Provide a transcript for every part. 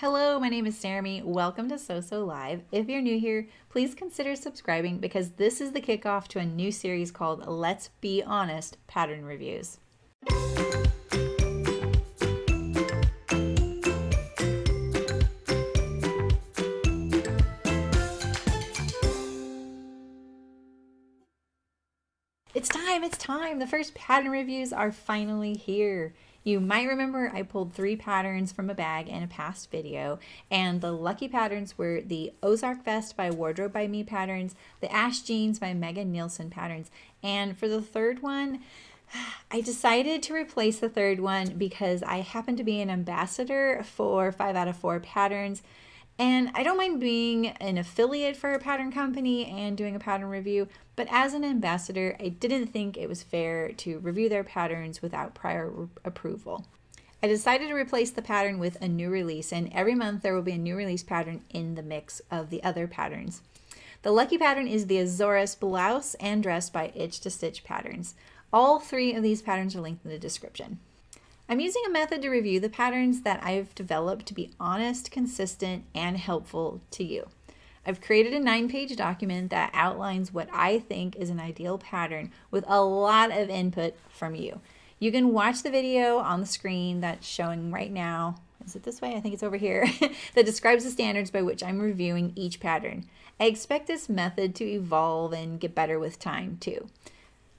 Hello, my name is Jeremy. Welcome to So Live. If you're new here, please consider subscribing because this is the kickoff to a new series called Let's Be Honest Pattern Reviews. It's time. The first pattern reviews are finally here. You might remember I pulled 3 patterns from a bag in a past video, and the lucky patterns were the Ozark Vest by Wardrobe by Me patterns, the Ash Jeans by Megan Nielsen patterns, and for the third one, I decided to replace the third one because I happen to be an ambassador for 5 out of 4 patterns. And I don't mind being an affiliate for a pattern company and doing a pattern review, but as an ambassador, I didn't think it was fair to review their patterns without prior approval. I decided to replace the pattern with a new release, and every month there will be a new release pattern in the mix of the other patterns. The lucky pattern is the Azores blouse and dress by Itch to Stitch patterns. All 3 of these patterns are linked in the description. I'm using a method to review the patterns that I've developed to be honest, consistent, and helpful to you. I've created a 9-page document that outlines what I think is an ideal pattern with a lot of input from you. You can watch the video on the screen that's showing right now. Is it this way? I think it's over here. That describes the standards by which I'm reviewing each pattern. I expect this method to evolve and get better with time too.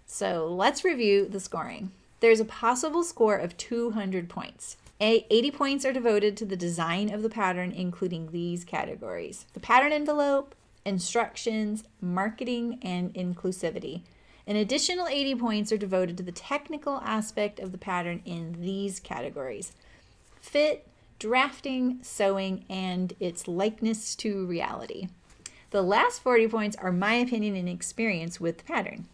So let's review the scoring. There's a possible score of 200 points. 80 points are devoted to the design of the pattern, including these categories: the pattern envelope, instructions, marketing, and inclusivity. An additional 80 points are devoted to the technical aspect of the pattern in these categories: fit, drafting, sewing, and its likeness to reality. The last 40 points are my opinion and experience with the pattern.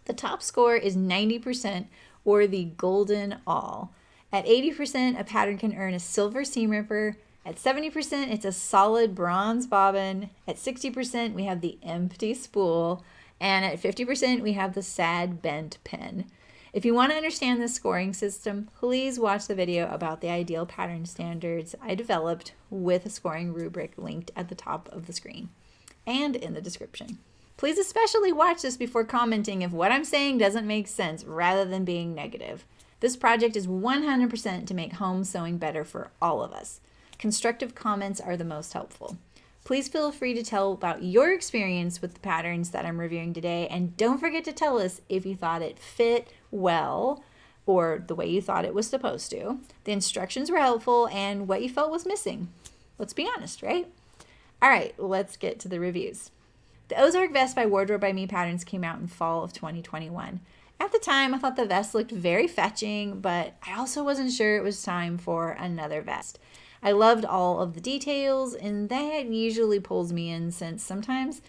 The top score is 90%, or the golden all. At 80%, a pattern can earn a silver seam ripper. At 70%, it's a solid bronze bobbin. At 60%, we have the empty spool. And at 50%, we have the sad bent pin. If you want to understand this scoring system, please watch the video about the ideal pattern standards I developed with a scoring rubric linked at the top of the screen and in the description. Please especially watch this before commenting if what I'm saying doesn't make sense rather than being negative. This project is 100% to make home sewing better for all of us. Constructive comments are the most helpful. Please feel free to tell about your experience with the patterns that I'm reviewing today, and don't forget to tell us if you thought it fit well or the way you thought it was supposed to, the instructions were helpful, and what you felt was missing. Let's be honest, right? All right, let's get to the reviews. The Ozark Vest by Wardrobe by Me patterns came out in fall of 2021. At the time, I thought the vest looked very fetching, but I also wasn't sure it was time for another vest. I loved all of the details, and that usually pulls me in since sometimes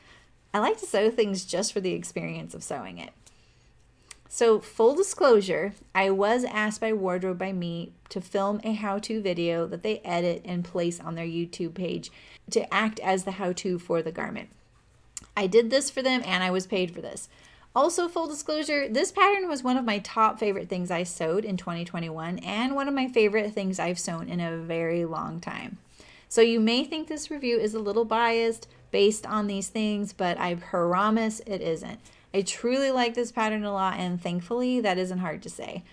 I like to sew things just for the experience of sewing it. So, full disclosure, I was asked by Wardrobe by Me to film a how-to video that they edit and place on their YouTube page to act as the how-to for the garment. I did this for them and I was paid for this. Also, full disclosure, this pattern was one of my top favorite things I sewed in 2021 and one of my favorite things I've sewn in a very long time. So you may think this review is a little biased based on these things, but I promise it isn't. I truly like this pattern a lot, and thankfully that isn't hard to say.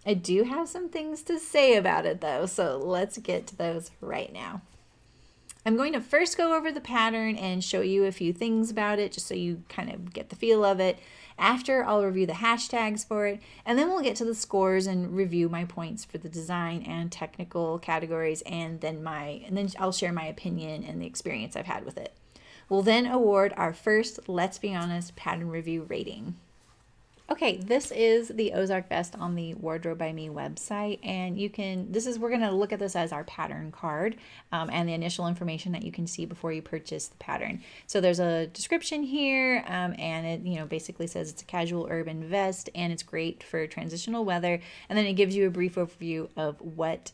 I do have some things to say about it though, so let's get to those right now. I'm going to first go over the pattern and show you a few things about it just so you kind of get the feel of it. After, I'll review the hashtags for it, and then we'll get to the scores and review my points for the design and technical categories, and then I'll share my opinion and the experience I've had with it. We'll then award our first Let's Be Honest pattern review rating. Okay, this is the Ozark Vest on the Wardrobe by Me website, and we're going to look at this as our pattern card and the initial information that you can see before you purchase the pattern. So there's a description here, and it basically says it's a casual urban vest and it's great for transitional weather, and then it gives you a brief overview of what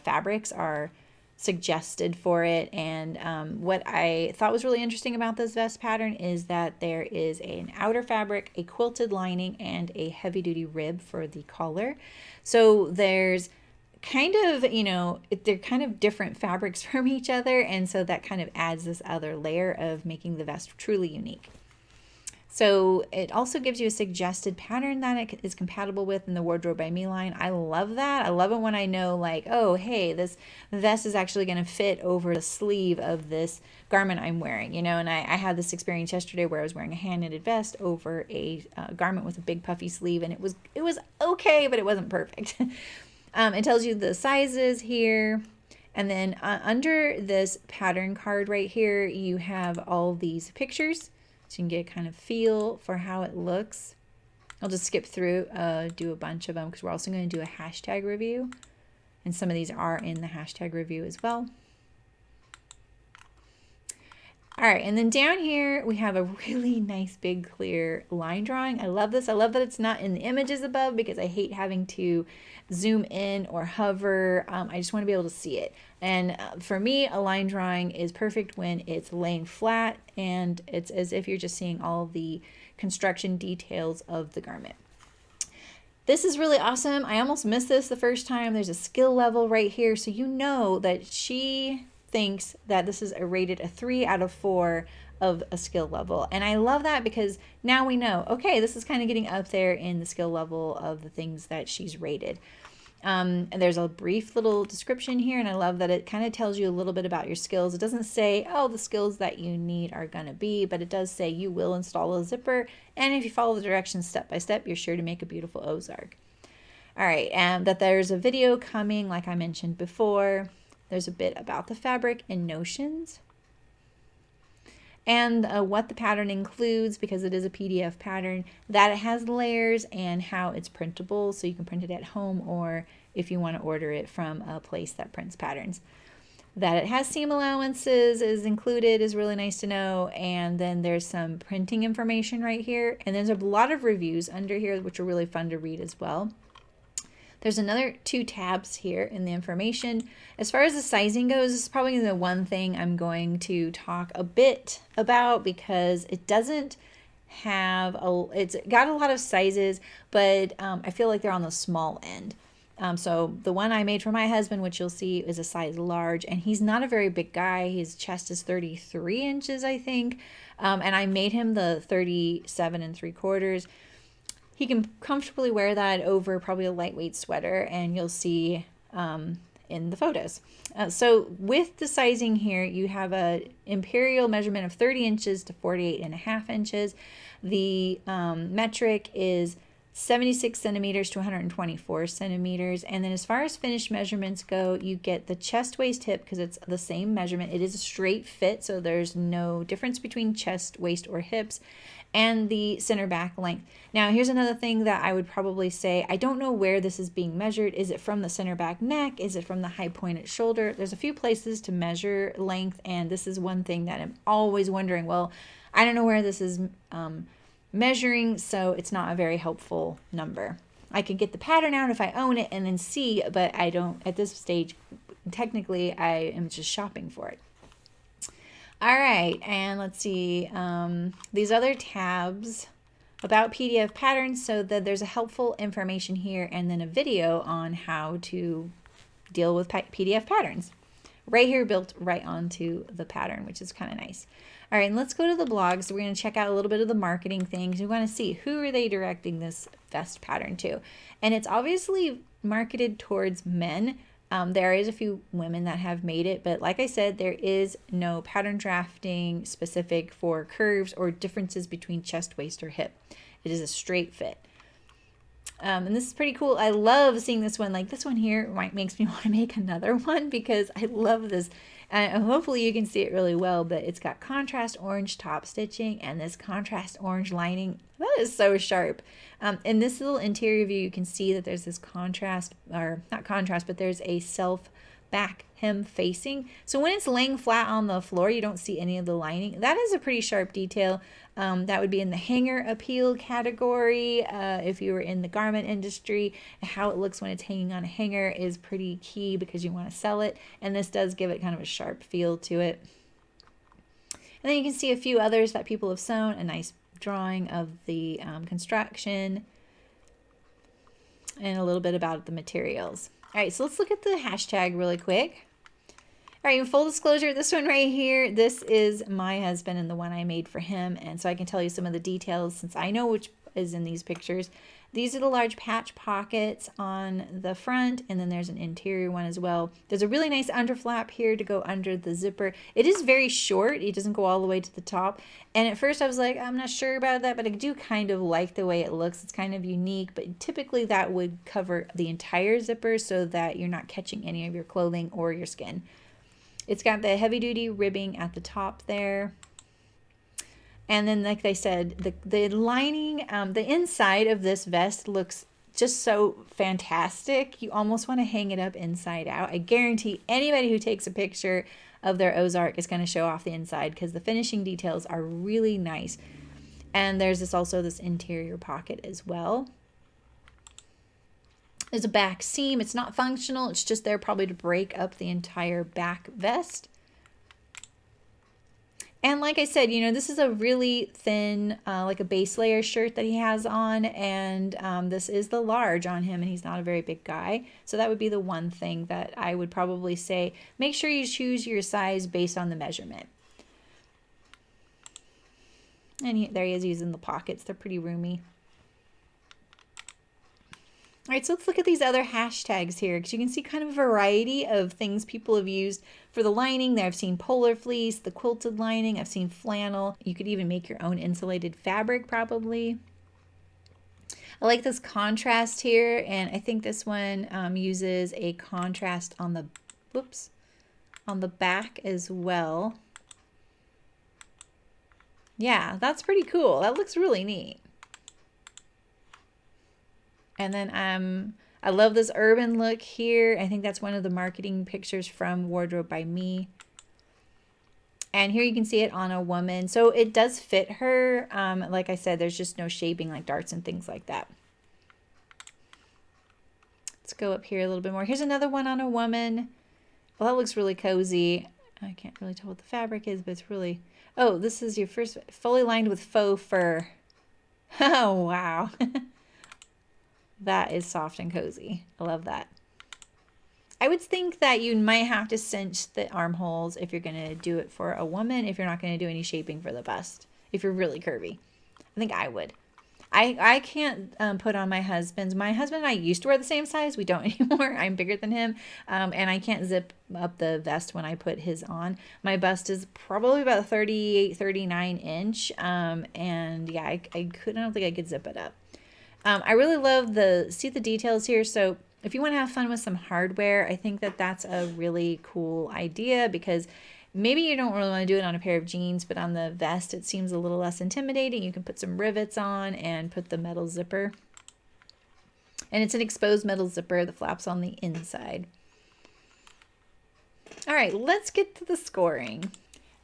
fabrics are suggested for it. And what I thought was really interesting about this vest pattern is that there is an outer fabric, a quilted lining, and a heavy duty rib for the collar. So there's kind of, you know, they're kind of different fabrics from each other. And so that kind of adds this other layer of making the vest truly unique. So it also gives you a suggested pattern that it is compatible with in the Wardrobe by Me line. I love that. I love it when I know, like, oh, hey, this vest is actually going to fit over the sleeve of this garment I'm wearing, you know. And I had this experience yesterday where I was wearing a hand-knitted vest over a garment with a big puffy sleeve, and it was okay, but it wasn't perfect. It tells you the sizes here. And then under this pattern card right here, you have all these pictures. So you can get a kind of feel for how it looks. I'll just skip through, do a bunch of them because we're also going to do a hashtag review. And some of these are in the hashtag review as well. All right, and then down here we have a really nice big clear line drawing. I love this. I love that it's not in the images above because I hate having to zoom in or hover. I just want to be able to see it. And for me, a line drawing is perfect when it's laying flat and it's as if you're just seeing all the construction details of the garment. This is really awesome. I almost missed this the first time. There's a skill level right here, so you know that she thinks that this is rated a 3 out of 4 of a skill level. And I love that because now we know, okay, this is kind of getting up there in the skill level of the things that she's rated. And there's a brief little description here, and I love that it kind of tells you a little bit about your skills. It doesn't say, oh, the skills that you need are going to be, but it does say you will install a zipper, and if you follow the directions step by step, you're sure to make a beautiful Ozark. All right, and that there's a video coming, like I mentioned before. There's a bit about the fabric and notions, and what the pattern includes, because it is a PDF pattern, that it has layers and how it's printable, so you can print it at home or if you want to order it from a place that prints patterns. That it has seam allowances is included is really nice to know, and then there's some printing information right here, and there's a lot of reviews under here which are really fun to read as well. There's another 2 tabs here in the information. As far as the sizing goes, this is probably the one thing I'm going to talk a bit about because it doesn't have it's got a lot of sizes, but I feel like they're on the small end. So the one I made for my husband, which you'll see is a size large, and he's not a very big guy. His chest is 33 inches, I think. And I made him the 37 3/4. He can comfortably wear that over probably a lightweight sweater, and you'll see in the photos. So with the sizing here, you have a imperial measurement of 30 inches to 48.5 inches. The metric is 76 centimeters to 124 centimeters. And then as far as finished measurements go, you get the chest, waist, hip, because it's the same measurement. It is a straight fit, so there's no difference between chest, waist, or hips, and the center back length. Now, here's another thing that I would probably say. I don't know where this is being measured. Is it from the center back neck? Is it from the high pointed shoulder? There's a few places to measure length, and this is one thing that I'm always wondering, well, I don't know where this is measuring, so it's not a very helpful number. I could get the pattern out if I own it and then see, but I don't at this stage. Technically, I am just shopping for it. All right, and let's see these other tabs about PDF patterns, so that there's a helpful information here and then a video on how to deal with PDF patterns. Right here, built right onto the pattern, which is kind of nice. All right, and let's go to the blog. So we're going to check out a little bit of the marketing things. We want to see who are they directing this vest pattern to. And it's obviously marketed towards men. There is a few women that have made it, but like I said, there is no pattern drafting specific for curves or differences between chest, waist, or hip. It is a straight fit. And this is pretty cool. I love seeing this one. Like this one here makes me want to make another one because I love this. And hopefully you can see it really well, but it's got contrast orange top stitching and this contrast orange lining. That is so sharp. In this little interior view, you can see that there's this contrast, or not contrast, but there's a self back hem facing. So when it's laying flat on the floor, you don't see any of the lining. That is a pretty sharp detail. That would be in the hanger appeal category. If you were in the garment industry, how it looks when it's hanging on a hanger is pretty key because you want to sell it. And this does give it kind of a sharp feel to it. And then you can see a few others that people have sewn, a nice drawing of the construction, and a little bit about the materials. All right, so let's look at the hashtag really quick. All right, full disclosure, this one right here, this is my husband and the one I made for him. And so I can tell you some of the details since I know which is in these pictures. These are the large patch pockets on the front, and then there's an interior one as well. There's a really nice underflap here to go under the zipper. It is very short. It doesn't go all the way to the top. And at first I was like, I'm not sure about that, but I do kind of like the way it looks. It's kind of unique, but typically that would cover the entire zipper so that you're not catching any of your clothing or your skin. It's got the heavy duty ribbing at the top there. And then, like I said, the lining, the inside of this vest looks just so fantastic. You almost want to hang it up inside out. I guarantee anybody who takes a picture of their Ozark is going to show off the inside because the finishing details are really nice. And there's also this interior pocket as well. There's a back seam. It's not functional. It's just there probably to break up the entire back vest. And like I said, this is a really thin, like a base layer shirt that he has on. And this is the large on him, and he's not a very big guy. So that would be the one thing that I would probably say. Make sure you choose your size based on the measurement. And there he is using the pockets. They're pretty roomy. All right, so let's look at these other hashtags here because you can see kind of a variety of things people have used for the lining. There I've seen polar fleece, the quilted lining. I've seen flannel. You could even make your own insulated fabric probably. I like this contrast here, and I think this one uses a contrast on the, on the back as well. Yeah, that's pretty cool. That looks really neat. And then I love this urban look here. I think that's one of the marketing pictures from Wardrobe by Me. And here you can see it on a woman. So it does fit her. Like I said, there's just no shaping like darts and things like that. Let's go up here a little bit more. Here's another one on a woman. Well, that looks really cozy. I can't really tell what the fabric is, but it's really... Oh, this is your first fully lined with faux fur. Oh, wow. That is soft and cozy. I love that. I would think that you might have to cinch the armholes if you're going to do it for a woman, if you're not going to do any shaping for the bust, if you're really curvy. I think I would. I can't put on my husband's. My husband and I used to wear the same size. We don't anymore. I'm bigger than him. And I can't zip up the vest when I put his on. My bust is probably about 38, 39 inch. And yeah, I don't think I could zip it up. I really love see the details here. So if you want to have fun with some hardware, I think that that's a really cool idea because maybe you don't really want to do it on a pair of jeans, but on the vest, it seems a little less intimidating. You can put some rivets on and put the metal zipper. And it's an exposed metal zipper. The flap's on the inside. All right, let's get to the scoring.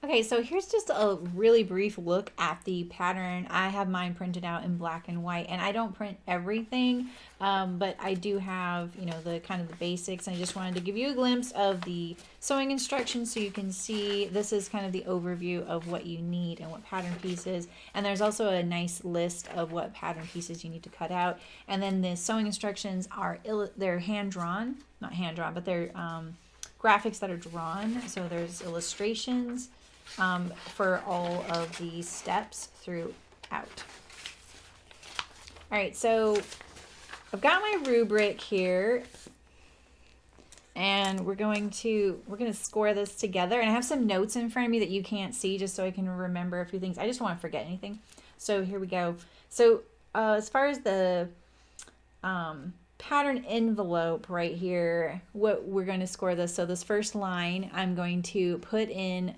Okay, so here's just a really brief look at the pattern. I have mine printed out in black and white, and I don't print everything, but I do have, the kind of the basics. I just wanted to give you a glimpse of the sewing instructions so you can see this is kind of the overview of what you need and what pattern pieces. And there's also a nice list of what pattern pieces you need to cut out. And then the sewing instructions they're hand-drawn, not hand-drawn, but they're graphics that are drawn. So there's illustrations for all of these steps throughout. All right, so I've got my rubric here, and we're going to score this together. And I have some notes in front of me that you can't see, just so I can remember a few things. I just don't want to forget anything. So here we go. So as far as the pattern envelope right here, what we're going to score this. So this first line, I'm going to put in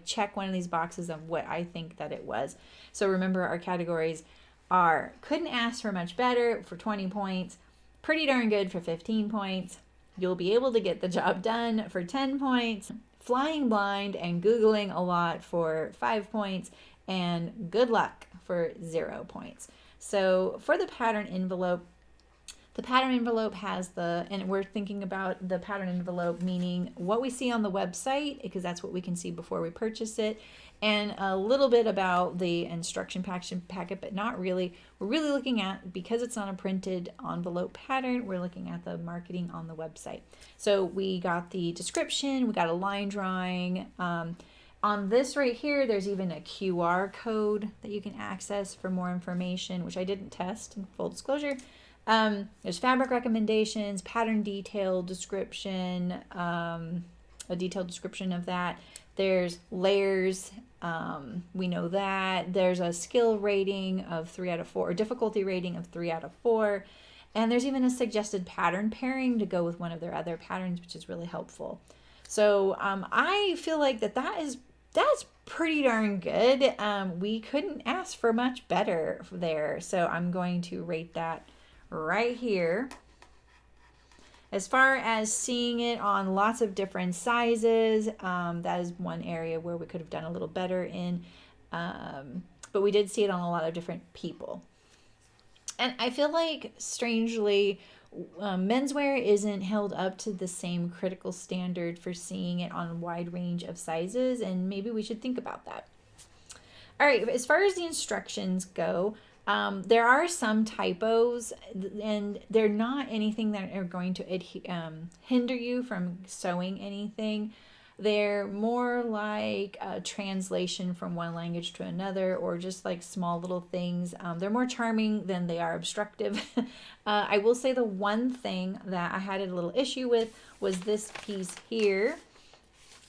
check one of these boxes of what I think that it was. So remember, our categories are couldn't ask for much better for 20 points, pretty darn good for 15 points, you'll be able to get the job done for 10 points, flying blind and Googling a lot for 5 points, and good luck for 0 points. So for the pattern envelope, The pattern envelope has and we're thinking about the pattern envelope meaning what we see on the website, because that's what we can see before we purchase it, and a little bit about the instruction packet, but not really. We're really looking at, because it's not a printed envelope pattern, we're looking at the marketing on the website. So we got the description, we got a line drawing. On this right here, there's even a QR code that you can access for more information, which I didn't test, in full disclosure. There's fabric recommendations, pattern detail description, a detailed description of that. There's layers. We know that. There's a skill rating of 3 out of 4, or difficulty rating of 3 out of 4. And there's even a suggested pattern pairing to go with one of their other patterns, which is really helpful. So I feel like that's pretty darn good. We couldn't ask for much better there. So I'm going to rate that right here. As far as seeing it on lots of different sizes, that is one area where we could have done a little better in, but we did see it on a lot of different people. And I feel like, strangely, menswear isn't held up to the same critical standard for seeing it on a wide range of sizes, and maybe we should think about that. All right, as far as the instructions go, there are some typos, and they're not anything that are going to hinder you from sewing anything. They're more like a translation from one language to another, or just like small little things. They're more charming than they are obstructive. I will say the one thing that I had a little issue with was this piece here.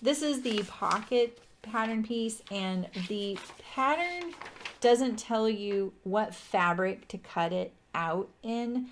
This is the pocket pattern piece, and the pattern doesn't tell you what fabric to cut it out in.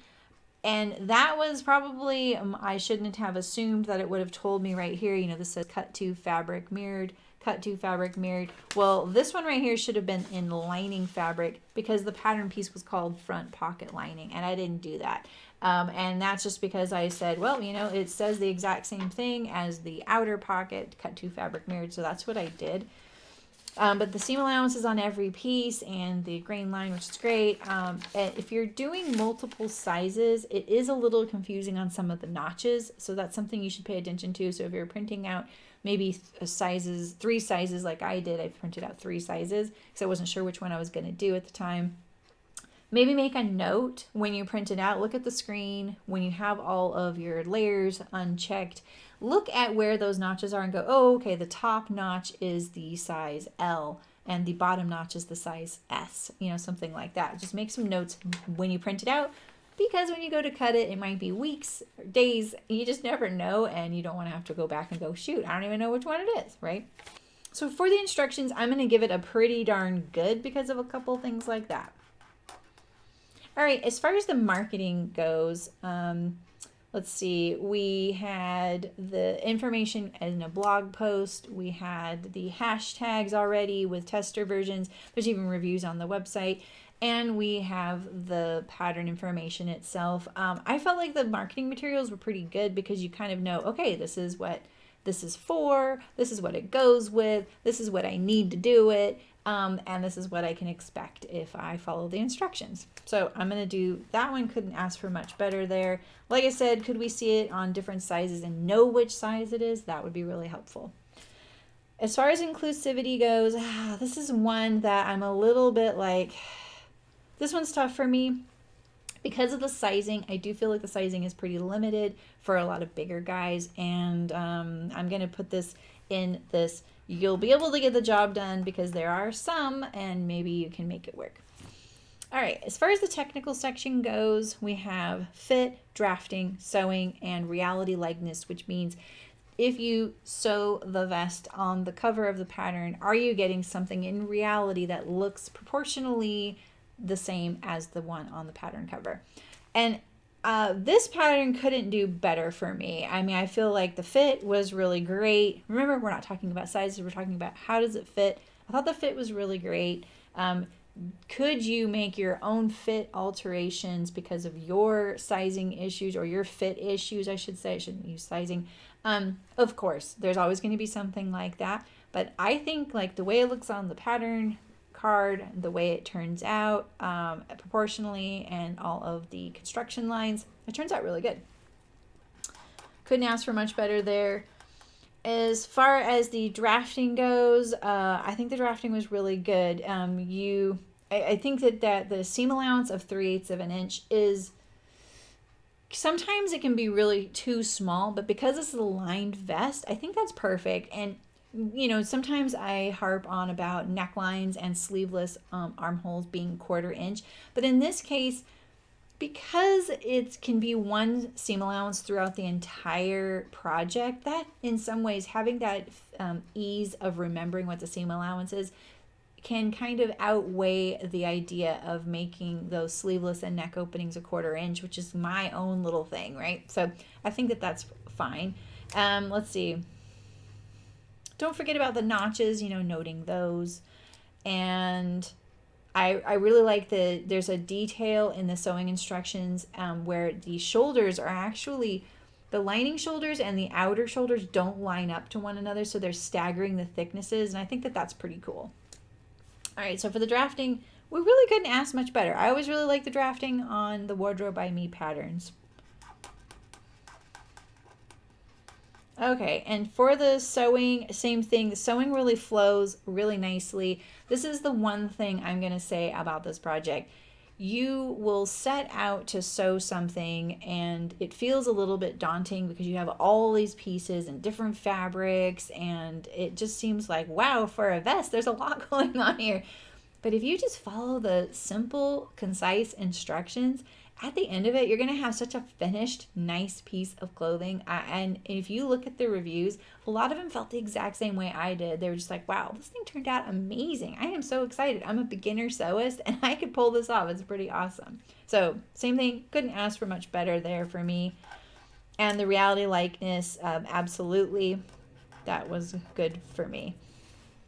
And that was probably, I shouldn't have assumed that it would have told me right here, you know, this says cut to fabric mirrored, cut to fabric mirrored. Well, this one right here should have been in lining fabric, because the pattern piece was called front pocket lining, and I didn't do that. And that's just because I said, well, you know, it says the exact same thing as the outer pocket, cut to fabric mirrored, so that's what I did. But the seam allowance is on every piece, and the grain line, which is great. If you're doing multiple sizes, it is a little confusing on some of the notches, so that's something you should pay attention to. So if you're printing out maybe 3 sizes like I did, I printed out 3 sizes because I wasn't sure which one I was going to do at the time. Maybe make a note when you print it out. Look at the screen when you have all of your layers unchecked. Look at where those notches are and go, oh, okay, the top notch is the size L and the bottom notch is the size S, you know, something like that. Just make some notes when you print it out, because when you go to cut it, it might be weeks or days. You just never know, and you don't want to have to go back and go, shoot, I don't even know which one it is, right? So for the instructions, I'm going to give it a pretty darn good because of a couple things like that. All right, as far as the marketing goes, let's see, we had the information in a blog post. We had the hashtags already with tester versions. There's even reviews on the website. And we have the pattern information itself. I felt like the marketing materials were pretty good because you kind of know, okay, this is what this is for, this is what it goes with, this is what I need to do it, and this is what I can expect if I follow the instructions. So I'm going to do that one. Couldn't ask for much better there. Like I said, could we see it on different sizes and know which size it is? That would be really helpful. As far as inclusivity goes, this is one that I'm a little bit like, this one's tough for me. Because of the sizing, I do feel like the sizing is pretty limited for a lot of bigger guys, and I'm going to put this in this, you'll be able to get the job done, because there are some, and maybe you can make it work. All right, as far as the technical section goes, we have fit, drafting, sewing, and reality likeness, which means if you sew the vest on the cover of the pattern, are you getting something in reality that looks proportionally the same as the one on the pattern cover? And this pattern couldn't do better for me. I mean, I feel like the fit was really great. Remember, we're not talking about sizes, we're talking about how does it fit. I thought the fit was really great. Could you make your own fit alterations because of your sizing issues, or your fit issues, I should say. I shouldn't use sizing. Of course, there's always going to be something like that. But I think like the way it looks on the pattern card, the way it turns out proportionally, and all of the construction lines. It turns out really good. Couldn't ask for much better there. As far as the drafting goes, I think the drafting was really good. I think that the seam allowance of 3/8 of an inch is, sometimes it can be really too small, but because this is a lined vest, I think that's perfect. And sometimes I harp on about necklines and sleeveless armholes being 1/4 inch, but in this case, because it can be one seam allowance throughout the entire project, that in some ways, having that ease of remembering what the seam allowance is can kind of outweigh the idea of making those sleeveless and neck openings 1/4 inch, which is my own little thing, right? So I think that that's fine. Let's see. Don't forget about the notches, noting those. And I really like there's a detail in the sewing instructions where the shoulders are actually, the lining shoulders and the outer shoulders don't line up to one another, so they're staggering the thicknesses, and I think that that's pretty cool. All right, so for the drafting, we really couldn't ask much better. I always really like the drafting on the Wardrobe by Me patterns. Okay, and for the sewing, same thing. The sewing really flows really nicely. This is the one thing I'm going to say about this project. You will set out to sew something and it feels a little bit daunting because you have all these pieces and different fabrics, and it just seems like, wow, for a vest, there's a lot going on here. But if you just follow the simple, concise instructions, at the end of it, you're going to have such a finished, nice piece of clothing. And if you look at the reviews, a lot of them felt the exact same way I did. They were just like, wow, this thing turned out amazing. I am so excited. I'm a beginner sewist and I could pull this off. It's pretty awesome. So same thing, couldn't ask for much better there for me. And the reality likeness, absolutely, that was good for me.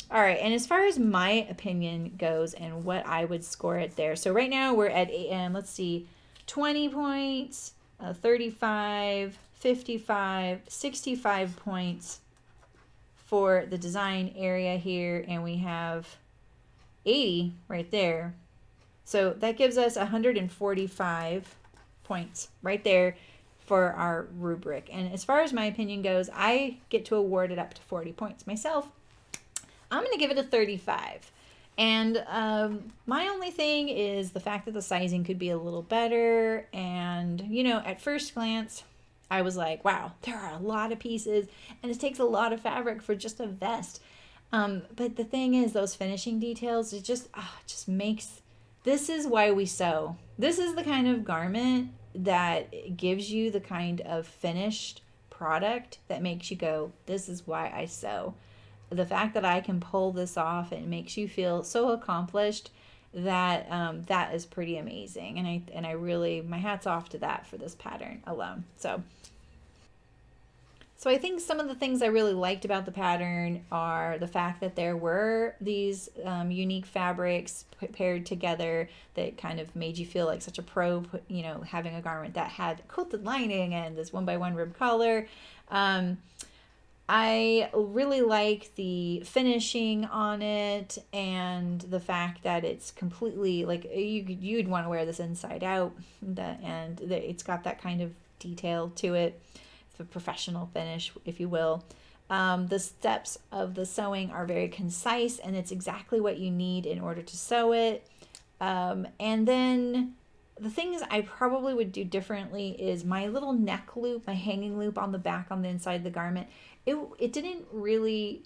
All right, and as far as my opinion goes and what I would score it there. So right now we're at, let's see, 20 points, 35, 55, 65 points for the design area here, and we have 80 right there. So that gives us 145 points right there for our rubric. And as far as my opinion goes, I get to award it up to 40 points myself. I'm going to give it a 35. And my only thing is the fact that the sizing could be a little better. And, at first glance, I was like, wow, there are a lot of pieces and it takes a lot of fabric for just a vest. But the thing is, those finishing details, it just makes, this is why we sew. This is the kind of garment that gives you the kind of finished product that makes you go, this is why I sew. The fact that I can pull this off, it makes you feel so accomplished that that is pretty amazing. And I really, my hat's off to that for this pattern alone. So I think some of the things I really liked about the pattern are the fact that there were these unique fabrics paired together that kind of made you feel like such a pro, having a garment that had quilted lining and this 1x1 rib collar. I really like the finishing on it and the fact that it's completely like you'd want to wear this inside out, and it's got that kind of detail to it, the professional finish, if you will. The steps of the sewing are very concise and it's exactly what you need in order to sew it. And then the things I probably would do differently is my little neck loop, my hanging loop on the back on the inside of the garment. It didn't really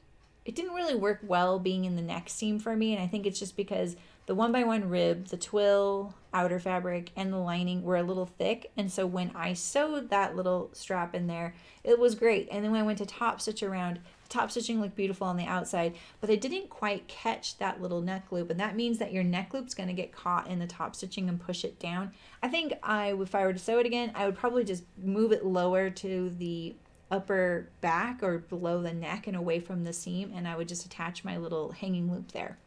work well being in the neck seam for me, and I think it's just because the 1x1 rib, the twill, outer fabric, and the lining were a little thick, and so when I sewed that little strap in there, it was great. And then when I went to top stitch around, top stitching looked beautiful on the outside, but I didn't quite catch that little neck loop, and that means that your neck loop's going to get caught in the top stitching and push it down. I think if I were to sew it again, I would probably just move it lower to the upper back or below the neck and away from the seam, and I would just attach my little hanging loop there.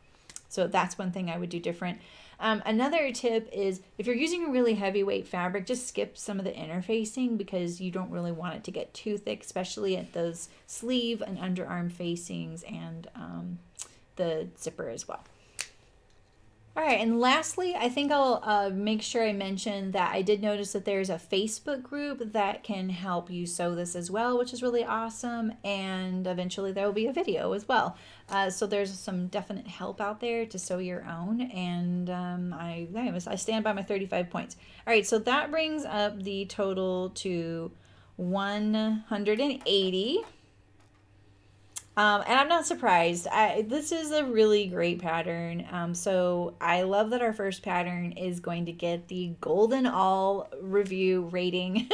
So that's one thing I would do different. Another tip is if you're using a really heavyweight fabric, just skip some of the interfacing because you don't really want it to get too thick, especially at those sleeve and underarm facings and the zipper as well. All right, and lastly, I think I'll make sure I mention that I did notice that there's a Facebook group that can help you sew this as well, which is really awesome. And eventually there will be a video as well. So there's some definite help out there to sew your own. And I stand by my 35 points. All right, so that brings up the total to 180. And I'm not surprised. This is a really great pattern. So I love that our first pattern is going to get the golden all review rating.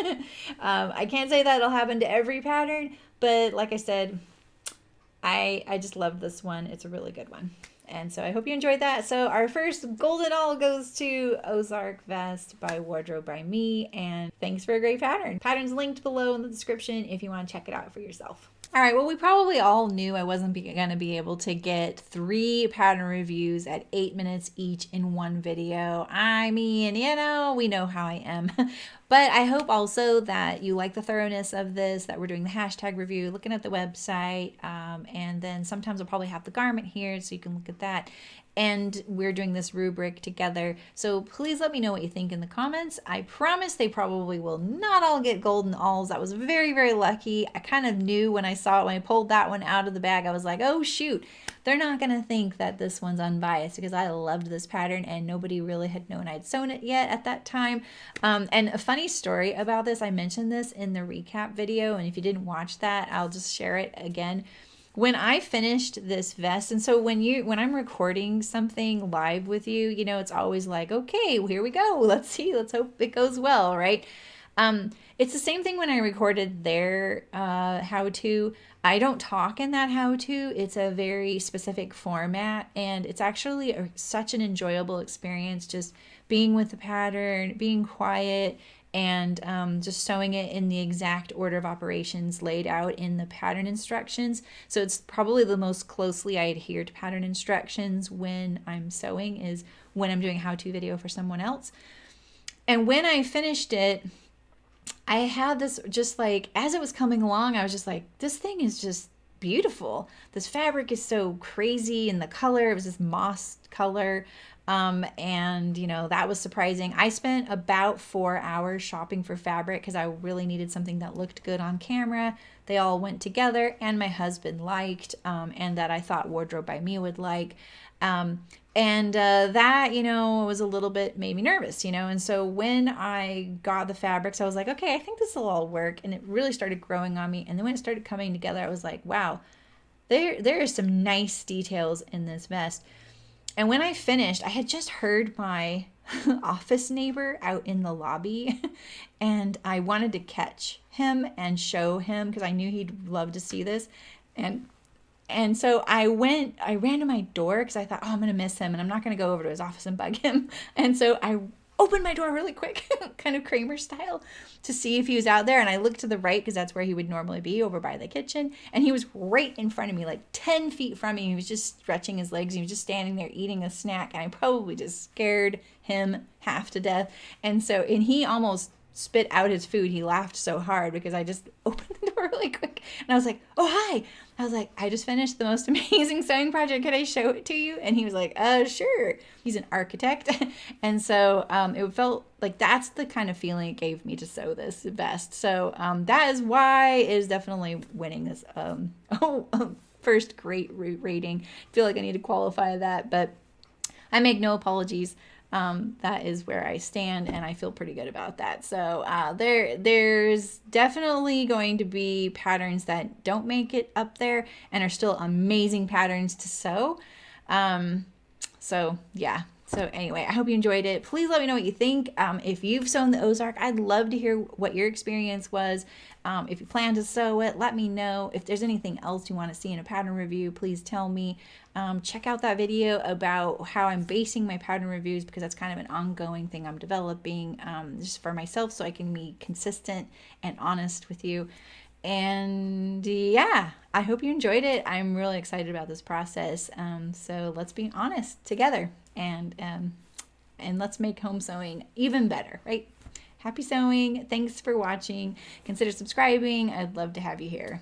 I can't say that it'll happen to every pattern, but like I said, I just love this one. It's a really good one. And so I hope you enjoyed that. So our first golden all goes to Ozark Vest by Wardrobe by Me. And thanks for a great pattern. Pattern's linked below in the description if you want to check it out for yourself. All right, well, we probably all knew I wasn't going to be able to get 3 pattern reviews at 8 minutes each in one video. I mean, we know how I am. But I hope also that you like the thoroughness of this, that we're doing the hashtag review, looking at the website, and then sometimes I'll probably have the garment here so you can look at that. And we're doing this rubric together. So please let me know what you think in the comments. I promise they probably will not all get golden alls. That was very, very lucky. I kind of knew when I saw it, when I pulled that one out of the bag, I was like, oh shoot, they're not going to think that this one's unbiased, because I loved this pattern and nobody really had known I'd sewn it yet at that time. And a funny story about this, I mentioned this in the recap video, and if you didn't watch that, I'll just share it again. When I finished this vest, and so when I'm recording something live with you, it's always like, okay, well, here we go. Let's see. Let's hope it goes well, right? It's the same thing when I recorded their how-to. I don't talk in that how-to. It's a very specific format, and it's actually such an enjoyable experience just being with the pattern, being quiet, and just sewing it in the exact order of operations laid out in the pattern instructions. So it's probably the most closely I adhere to pattern instructions when I'm sewing is when I'm doing a how-to video for someone else. And when I finished it, I had this just like, as it was coming along, I was just like, this thing is just beautiful. This fabric is so crazy, and the color, it was this moss color. And that was surprising. I spent about 4 hours shopping for fabric because I really needed something that looked good on camera. They all went together and my husband liked, and that I thought Wardrobe by Me would like. That, was a little bit made me nervous, and so when I got the fabrics, I was like, okay, I think this will all work. And it really started growing on me. And then when it started coming together, I was like, wow, there are some nice details in this vest. And when I finished, I had just heard my office neighbor out in the lobby, and I wanted to catch him and show him because I knew he'd love to see this. And so I ran to my door because I thought, oh, I'm going to miss him and I'm not going to go over to his office and bug him. And so I opened my door really quick, kind of Kramer style, to see if he was out there. And I looked to the right because that's where he would normally be, over by the kitchen. And he was right in front of me, like 10 feet from me. He was just stretching his legs. He was just standing there eating a snack. And I probably just scared him half to death. And he almost spit out his food. He laughed so hard because I just opened the door really quick. And I was like, oh, hi. I was like, I just finished the most amazing sewing project. Could I show it to you? And he was like, sure. He's an architect. And so it felt like that's the kind of feeling it gave me to sew this vest. So that is why it is definitely winning this first great rating. I feel like I need to qualify that, but I make no apologies. That is where I stand, and I feel pretty good about that. So there's definitely going to be patterns that don't make it up there and are still amazing patterns to sew. So yeah. So anyway, I hope you enjoyed it. Please let me know what you think. If you've sewn the Ozark, I'd love to hear what your experience was. If you plan to sew it, let me know. If there's anything else you want to see in a pattern review, please tell me. Check out that video about how I'm basing my pattern reviews, because that's kind of an ongoing thing I'm developing just for myself, so I can be consistent and honest with you. And yeah, I hope you enjoyed it. I'm really excited about this process. So let's be honest together, and let's make home sewing even better, right? Happy sewing. Thanks for watching. Consider subscribing. I'd love to have you here.